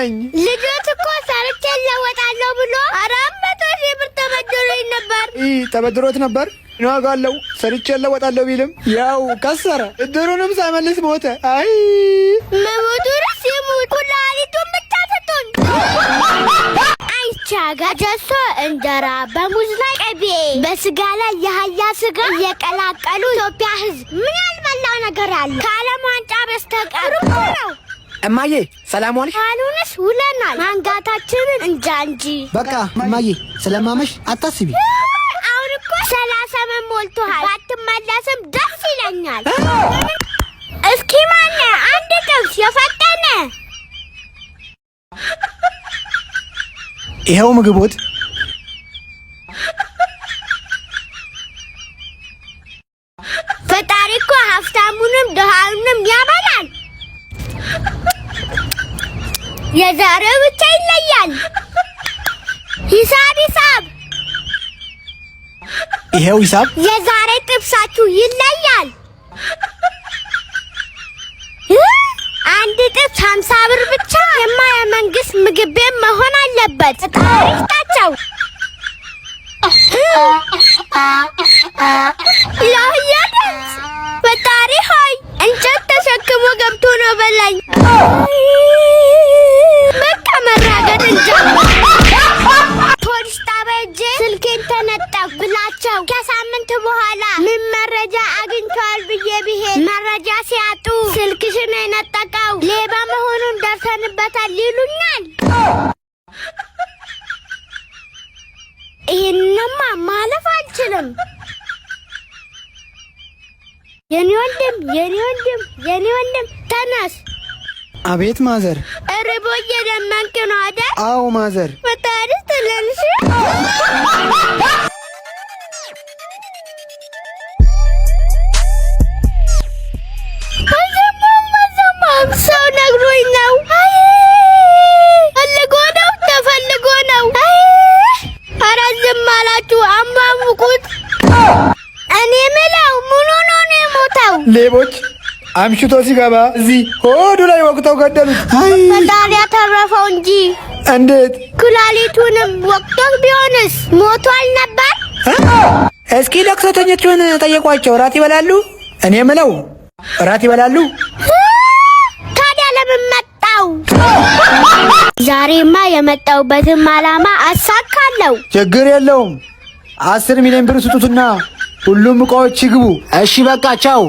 ነኝ። ልጆት እኮ ሰርቼ ለወጣለሁ ብሎ 400 ሺህ ብር ተበድሮኝ ነበር። ተበድሮት ነበር? እናጋለው ሰርቼ ለወጣለሁ ቢልም ያው ከሰረ። እድሩንም ሳይመልስ ሞተ። አይ መሞቱንስ ይሙት፣ ኩላሊቱን ብቻ ትቶኝ። ጋጀሶ እንጀራ በሙዝ ላይ ቅቤ በስጋ ላይ የአህያ ስጋ እየቀላቀሉ ኢትዮጵያ ሕዝብ ምን ያልበላው ነገር አለ ከዓለም ዋንጫ በስተቀር ነው። እማዬ ሰላም ዋልሽ? አሉንስ ውለናል። ማንጋታችንን እንጃ እንጂ። በቃ እማዬ ስለማመሽ አታስቢ። አሁን እኮ 30 ሞልቶሃል። ባትመለስም ደስ ይለኛል። እስኪ ማን አንድ ጥብስ የፈጠነ ይሄው ምግቦት። ፈጣሪ እኮ ሀብታሙንም ድሃውንም ያበላል። የዛሬው ብቻ ይለያል። ሂሳብ ይሄው ሂሳብ። የዛሬ ጥብሳችሁ ይለያል። አንድ ጥብስ 50 ብር ብቻ። የመንግስት ምግብ ቤት መሆን አለበት። ታሪክታቸው ያያደስ ፈጣሪ ሆይ እንጨት ተሸክሞ ገብቶ ነው በላኝ። በቃ መራገጥ እንጃ። ፖሊስ ጣቢያ ሄጄ ስልኬን ተነጠቅ ብላቸው ከሳምንት በኋላ ምን መረጃ አግኝቷል ብዬ ብሄድ መረጃ ሲያጡ ስልክሽን የነጠቀው ሌባ መሆኑን ደርሰንበታል ይሉኛል። ይህንማ ማለፍ አልችልም። የኔ ወንድም ተነስ። አቤት ማዘር። እርቦ እየለመንክ ነው አይደል? አዎ ማዘር። ፈጣሪ ትለንሽ ሰው ነግሮኝ ነው። ተፈልጎ ነው። ኧረ ዝም አላችሁ አሟሙቁት። እኔ ምለው ምን ሆኖ ነው የሞተው? ሌቦች አምሽቶ ሲገባ እዚህ ሆዱ ላይ ወቅተው ገደሉት። ፈጣሪ ያተረፈው እንጂ። እንዴት? ኩላሊቱንም ወቅቶት ቢሆንስ ሞቷል ነበር። እስኪ ዶክተሮቹን ጠየቋቸው። እራት ይበላሉ? እኔ ምለው እራት ይበላሉ? ታዲያ ለምን መጣው? ዛሬማ የመጣውበትም ዓላማ አሳካለሁ። ችግር የለውም። 10 ሚሊዮን ብር ስጡትና ሁሉም እቃዎች ይግቡ። እሺ በቃ ቻው።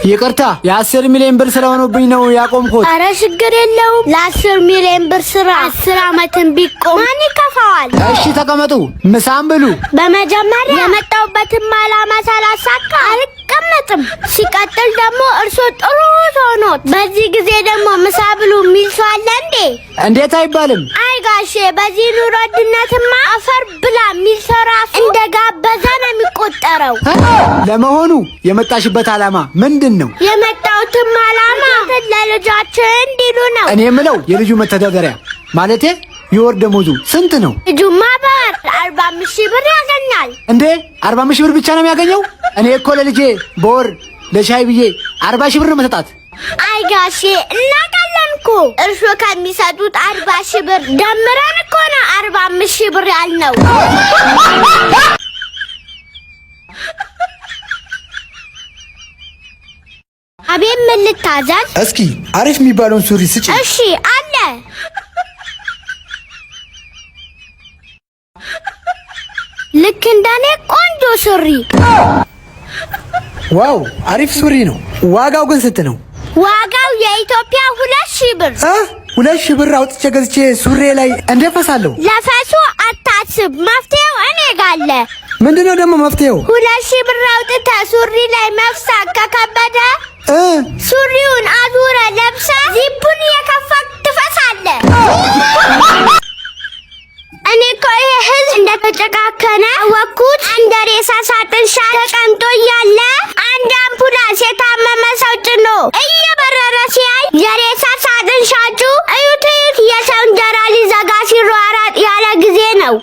ይቅርታ የ10 ሚሊዮን ብር ስለሆነብኝ ነው ያቆምኩት። አረ ችግር የለውም። ለ10 ሚሊዮን ብር ስራ 10 ዓመትን ቢቆም ማን ይከፋዋል? እሺ ተቀመጡ፣ ምሳም ብሉ። በመጀመሪያ የመጣውበትም ዓላማ ሳላሳካ አልቀመጥም። ሲቀጥል ደግሞ እርሶ ጥሩ ሰው ኖት። በዚህ ጊዜ ደግሞ ምሳ ብሉ የሚል ሰው አለ እንዴ? እንዴት አይባልም? አይ ጋሼ በዚህ ኑሮ ውድነትማ አፈር ብላ የሚል ሰው ራሱ እንደጋበዘ ነው የሚቆጠረው። ለመሆኑ የመጣሽበት ዓላማ ምንድን ነው? የመጣሁትም ዓላማ ለልጃችን እንዲሉ ነው። እኔ የምለው የልጁ መተዳደሪያ ማለቴ የወር ደሞዙ ስንት ነው? ልጁማ በወር 45 ሺህ ብር ያገኛል። እንዴ 45 ሺህ ብር ብቻ ነው የሚያገኘው? እኔ እኮ ለልጄ በወር ለሻይ ብዬ 40 ሺህ ብር ነው መሰጣት። አይ ጋሼ እናውቃለን እኮ እርሶ ከሚሰጡት 40 ሺህ ብር ደምረን እኮ ነው 45 ሺህ ብር ያልነው። አቤት ምን ልታዘዝ? እስኪ አሪፍ የሚባለውን ሱሪ ስጪ። እሺ አለ። ልክ እንደኔ ቆንጆ ሱሪ። ዋው አሪፍ ሱሪ ነው። ዋጋው ግን ስንት ነው? ዋጋው የኢትዮጵያ 2,000 ብር። 2,000 ብር አውጥቼ ገዝቼ ሱሪ ላይ እንደፈሳለሁ። ለፈሱ አታስብ፣ መፍትሄው እኔ ጋር አለ። ምንድነው ደግሞ መፍትሄው? 2,000 ብር አውጥተህ ሱሪ ላይ መፍሳት ከከበደ ሱሪውን አዙረ ለብሰ ዚፑን የከፈት ትፈሳለህ። እኔ እኮ ይሄ ህዝብ እንደተጨካከነ ወኩት። እንደ ሬሳ ሳጥን ሻ ተቀምጦ እያለ አንድ አምቡላንስ የታመመ ሰው ጭኖ እየበረረ ሲያይ የሬሳ ሳጥን ሻጩ እዩት የሰው እንጀራ ሊዘጋ ሲሯሯጥ ያለ ጊዜ ነው።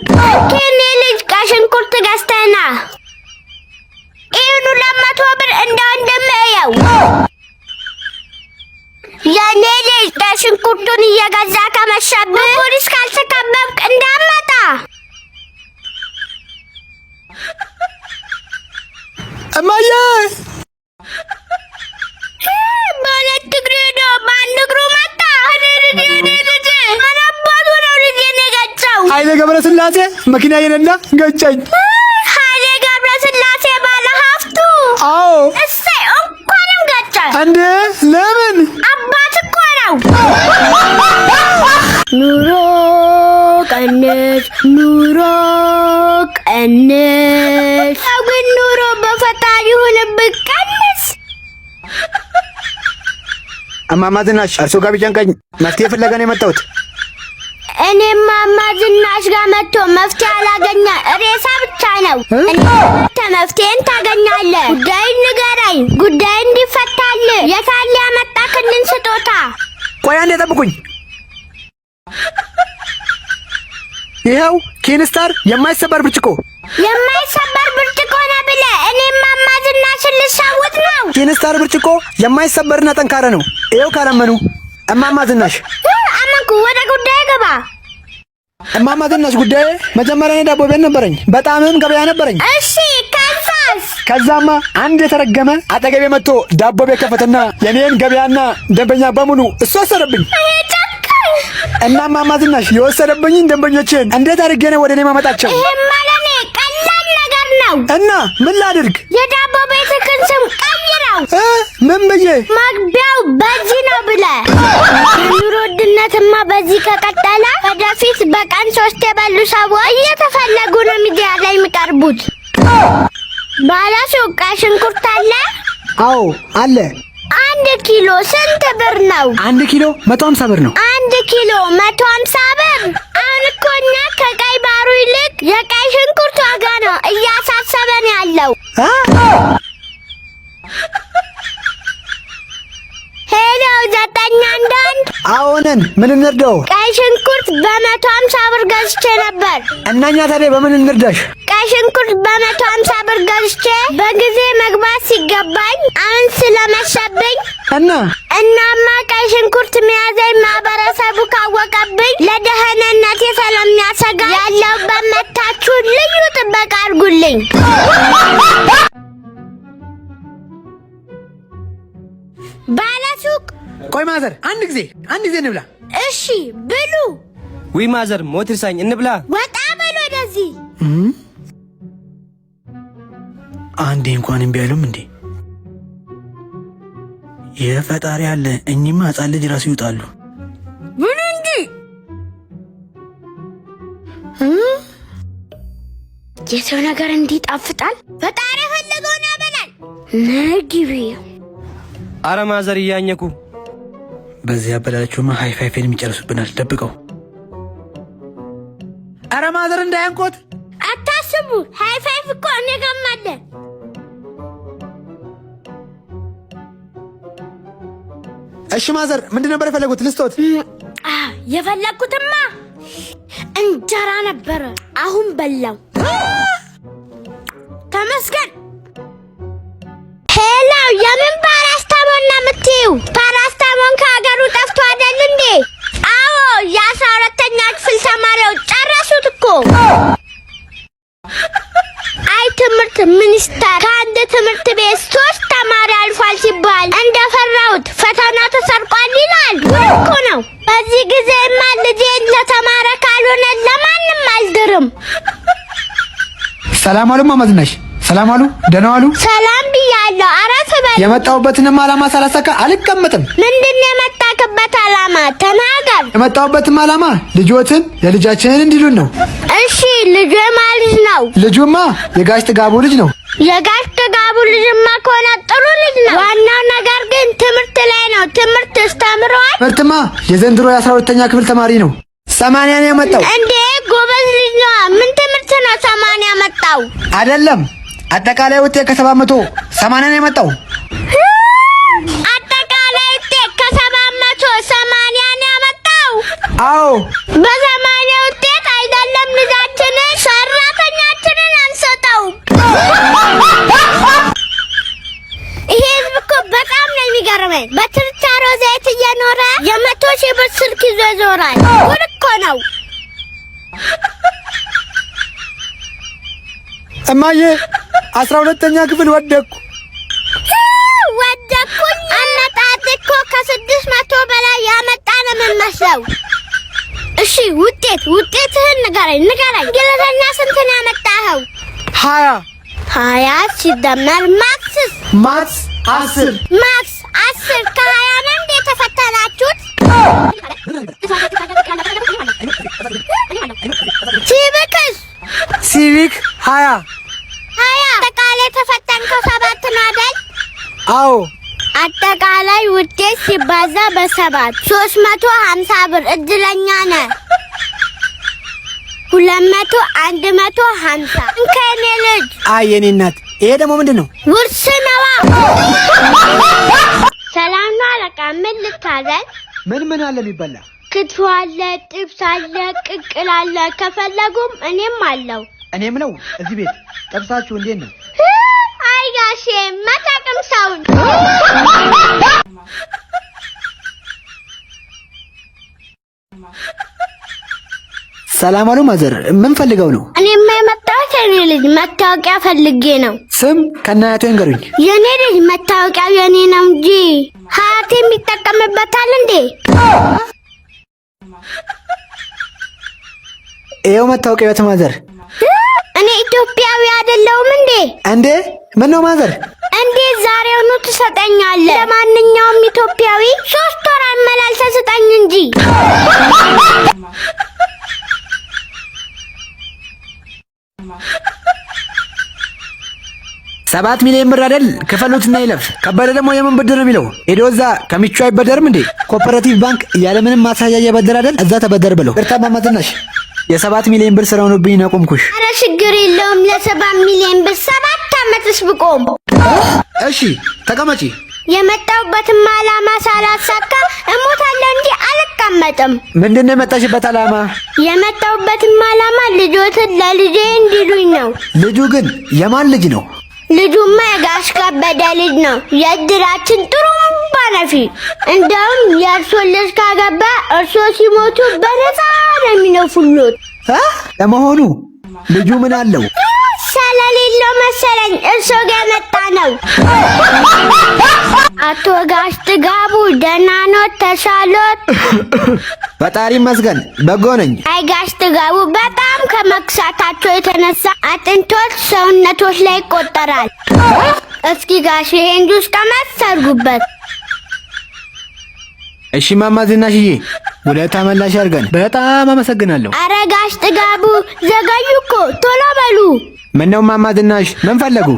ከኔ ልጅ ከሽንኩርት ገዝተና ይሁኑ 200 ብር እንደ ወንድም እየው። የኔ ልጅ ሽንኩርቱን እየገዛ ከመሸብህ ፖሊስ ካልተከበብክ እንዳመጣ። እማዬ በሁለት እግሬ ነው በአንድ እግሩ መጣ። እኔ ልጅ አባቱ ነው ልጄን የገጨው። ኃይሌ ገብረስላሴ መኪና የነዳ ገጨኝ። ኃይሌ ገብረስላሴ ባለ ሀብቱ? አዎ። እሰይ እንኳንም ገጨ። እንዴ ለምን? አባት እኮ ነው። ኑሮ ቀንስ ኑሮ ቀንስ። ግን ኑሮ በፈጣሪ ሆነብህ ቀንስ። እማማ ዝናሽ እርሶ ጋር ቢጨንቀኝ መፍትሄ ፍለጋ ነው የመጣሁት። እኔም እማማ ዝናሽ ጋር መጥቶ መፍትሄ አላገኘ ሬሳ ብቻ ነው። መፍትሄን ታገኛለህ። ጉዳይን ንገረኝ፣ ጉዳይ እንዲፈታልህ። የታለ ያመጣክልን ስጦታ? ቆይ አንዴ ጠብቁኝ። ይኸው ኪንስታር የማይሰበር ብርጭቆ። የማይሰበር ብርጭቆ ነው ብለህ እኔም እማማ ዝናሽን ልሻውት ነው? ኪንስታር ብርጭቆ የማይሰበርና ጠንካራ ነው። ይኸው ካላመኑ እማማ ዝናሽ። አመንኩ። ወደ ጉዳይ ገባ። እማማ ዝናሽ ጉዳይ መጀመሪያ እኔ ዳቦ ቤት ነበረኝ፣ በጣምም ገበያ ነበረኝ። እሺ ከዛስ? ከዛማ አንድ የተረገመ አጠገቤ መጥቶ ዳቦ ቤት ከፈተና የኔን ገበያና ደንበኛ በሙሉ እሱ ወሰደብኝ። እና እማማ ዝናሽ የወሰደብኝን ደንበኞችን እንዴት አድርጌ ነው ወደ እኔ ማመጣቸው? ይሄማ ለኔ ቀላል ነገር ነው። እና ምን ላድርግ? የዳቦ ቤትህን ስም ቀይረው። ምን ብዬ? መግቢያው በዚህ ነው ብለህ። የኑሮ ውድነትማ በዚህ ከቀጠለ ወደፊት በቀን 3 የበሉ ሰዎች እየተፈለጉ ነው ሚዲያ ላይ የሚቀርቡት። ባለ ሱቅ ቀይ ሽንኩርት አለ? አዎ አለ። 1 ኪሎ ስንት ብር ነው? 1 ኪሎ 150 ብር ነው። 1 ኪሎ 150 ብር? አሁን እኮ እኛ ከቀይ ባሩ ይልቅ የቀይ ሽንኩርት ዋጋ ነው እያሳሰበን ያለው። ሄሎ 911። አዎነን፣ ምን እንርዳው? ቀይ ሽንኩርት በ150 ብር ገዝቼ ነበር። እናኛ ታዲያ በምን እንርዳሽ? ቀይ ሽንኩርት በ150 ብር ገዝቼ በጊዜ መግባት ሲገባኝ አሁን ስለመሸብኝ እናማ ቀይ ሽንኩርት መያዘኝ ማህበረሰቡ ካወቀብኝ ለደህንነቴ ስለሚያሰጋ ያለሁበት መታችሁ ልዩ ጥበቃ አድርጉልኝ። ባለሱቅ ቆይ ማዘር፣ አንድ ጊዜ እንብላ። እሺ ብሉ። ወይ ማዘር ሞት ይርሳኝ እንብላ። ወጣ በሉ ወደዚህ። አንዴ እንኳን እምቢ አይሉም እንዴ? የፈጣሪ አለ። እኚህማ ሕፃን ልጅ ራሱ ይውጣሉ። ብሉ እንጂ የሰው ነገር እንዲጣፍጣል ፈጣሪ ፈልገው ነው ያበላል። ነግቢ። አረ ማዘር እያኘኩ በዚህ አበላላችሁማ ሃይፋይ ፊልም ይጨርሱብናል። ደብቀው። አረ ማዘር እንዳያንቆት። አታስቡ፣ ሃይፋይ እኮ እኔ ጋርም አለ። እሺ ማዘር፣ ምንድን ነበር የፈለጉት? ልስጦት? የፈለግኩትማ እንጀራ ነበረ። አሁን በላው። ተመስገን። ሄሎ፣ የምን ፓራስታሞን ነው የምትይው? ፓራስታሞን ከሀገሩ ጠፍቶ አይደል እንዴ? አዎ፣ የ12ኛ ክፍል ተማሪዎች ጨረሱት እኮ። አይ ትምህርት ሚኒስቴር ከአንድ ትምህርት ቤት 3 ተማሪ አልፏል ሲባል እንደፈራሁት ፈተና ተሰርቋል ይላል። እኮ ነው። በዚህ ጊዜማ ልጄን ለተማረ ካልሆነ ለማንም አልድርም። ሰላም አሉ እማማ ዝናሽ። ሰላም አሉ። ደህና ዋሉ። ሰላም ብያለሁ። አረፍ በል። የመጣሁበትንም ዓላማ ሳላሳካ አልቀመጥም። ምንድን ነው የመጣክበት ዓላማ? ተናገር። የመጣሁበትም ዓላማ ልጆትን ለልጃችንን እንዲሉን ነው። እሺ፣ ልጅ ማን ልጅ ነው? ልጁማ የጋሽ ጥጋቡ ልጅ ነው። የጋሽ ጥጋቡ ልጅማ ከሆነ ጥሩ ልጅ ነው። ዋናው ነገር ግን ትምህርት ላይ ነው። ትምህርት ተምሯል? ትምህርትማ የዘንድሮ የ12ኛ ክፍል ተማሪ ነው። 80 ነው ያመጣው። እንዴ ጎበዝ ልጅ ነው። ምን ትምህርት ነው 80 ያመጣው? አይደለም፣ አጠቃላይ ውጤት ከ700 80 ነው ያመጣው። አጠቃላይ ውጤት ከ700 80 ነው ያመጣው? አዎ። በ80 ውጤት አይደለም ልጃችንን ሰራተኛችንን አንሰጠው። ይሄ ህዝብ እኮ በጣም ነው የሚገርመኝ። በችርቻሮ ዘይት እየኖረ ይዞራል። ጉድ እኮ ነው። እማዬ 12ኛ ክፍል ወደኩ። ወደኩኝ። አመጣጥ እኮ ከ600 በላይ ያመጣ ነው የምመስለው። እሺ ውጤትህን ንገረኝ። እንግሊዘኛ ስንት ነው ያመጣኸው? 20 ሲደመር ማክስ 10 ማክስ 10 ከ20 ነው እንዴ ተፈተናችሁት? ሲቪክ 20 አጠቃላይ ተፈተንከው 7 ነው አይደል? አዎ። አጠቃላይ ውጤት ሲባዛ በ7 350 ብር። እድለኛ ነህ። 200 150 እንከኔ ልጅ። አይ የኔ እናት፣ ይሄ ደግሞ ምንድን ነው? ውርስ ነዋ። ሰላም ነው አለቃ። ምን ልታዘዝ? ምን አለ የሚበላ? ክትፎ አለ፣ ጥብስ አለ፣ ቅቅል አለ። ከፈለጉም እኔም አለው። እኔም ነው። እዚህ ቤት ጥብሳችሁ እንዴት ነው? አይ ጋሼ መታቅም ሰውን ሰላም አሉ ማዘር። ምን ፈልገው ነው? እኔማ የመጣሁት የኔ ልጅ መታወቂያ ፈልጌ ነው። ስም ከናያቱ ይንገሩኝ። የኔ ልጅ መታወቂያው የኔ ነው እንጂ ሀያቴ የሚጠቀምበታል እንዴ? ይኸው መታወቂያዎት ማዘር። እኔ ኢትዮጵያዊ አይደለሁም እንዴ? እንዴ ምን ነው ማዘር? እንዴት ዛሬውኑ ትሰጠኛለህ? ለማንኛውም ኢትዮጵያዊ 3 ወር አመላልሰህ ስጠኝ እንጂ። 7 ሚሊዮን ብር አይደል? ክፈሉትና ይለፍ። ከበደ ደግሞ የምን ብድር ነው የሚለው? ሄዶ እዛ ከሚቹ አይበደርም እንዴ? ኮኦፐሬቲቭ ባንክ ያለምንም ማሳያ እየበደር አይደል? እዛ ተበደር ብለው። ቅርታ ማማዝናሽ የ7 ሚሊዮን ብር ስራውን ብኝ ነው ቆምኩሽ። ኧረ ችግር የለውም። ለ7 ሚሊዮን ብር 7 ዓመትስ ብቆም። እሺ ተቀመጪ። የመጣሁበትም ዓላማ ሳላሳካ እሞታለሁ እንጂ አልቀመጥም። ምንድን ነው የመጣሽበት ዓላማ? የመጣሁበትም ዓላማ ልጆትን ለልጄ እንዲሉኝ ነው። ልጁ ግን የማን ልጅ ነው? ልጁማ የጋሽ ከበደ ልጅ ነው። የእድራችን ጥሩምባ ነፊ። እንደውም የእርሶ ልጅ ካገባ እርሶ ሲሞቱ በነፃ ነው የሚነፉሉት። ለመሆኑ ልጁ ምን አለው? ስለሌለው መሰለኝ እርሶ ጋር መጣ ነው። አቶ ጋሽ ጥጋቡ ደህና ኖት? ተሻሎት? ፈጣሪ ይመስገን በጎ ነኝ። አይ ጋሽ ጥጋቡ በጣም ከመክሳታቸው የተነሳ አጥንቶች ሰውነቶች ላይ ይቆጠራል። እስኪ ጋሽ ይሄን ጁስ ቀመስ አድርጉበት። እሺ ማማ ዝናሽዬ፣ ውለታ መላሽ አድርገን። በጣም አመሰግናለሁ። አረ ጋሽ ጥጋቡ ዘገዩ እኮ ቶሎ በሉ። ምነው ማማ ዝናሽ ምን ፈለጉ?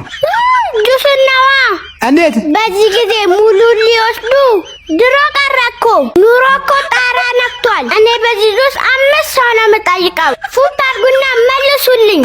ጁስናዋ። እንዴት በዚህ ጊዜ ሙሉ ሊወስዱ? ድሮ ቀረ እኮ። ኑሮ እኮ ጣራ ነክቷል። እኔ በዚህ ጁስ 5 ሰው ነው የምጠይቀው። ፉት አድርጉና መልሱልኝ።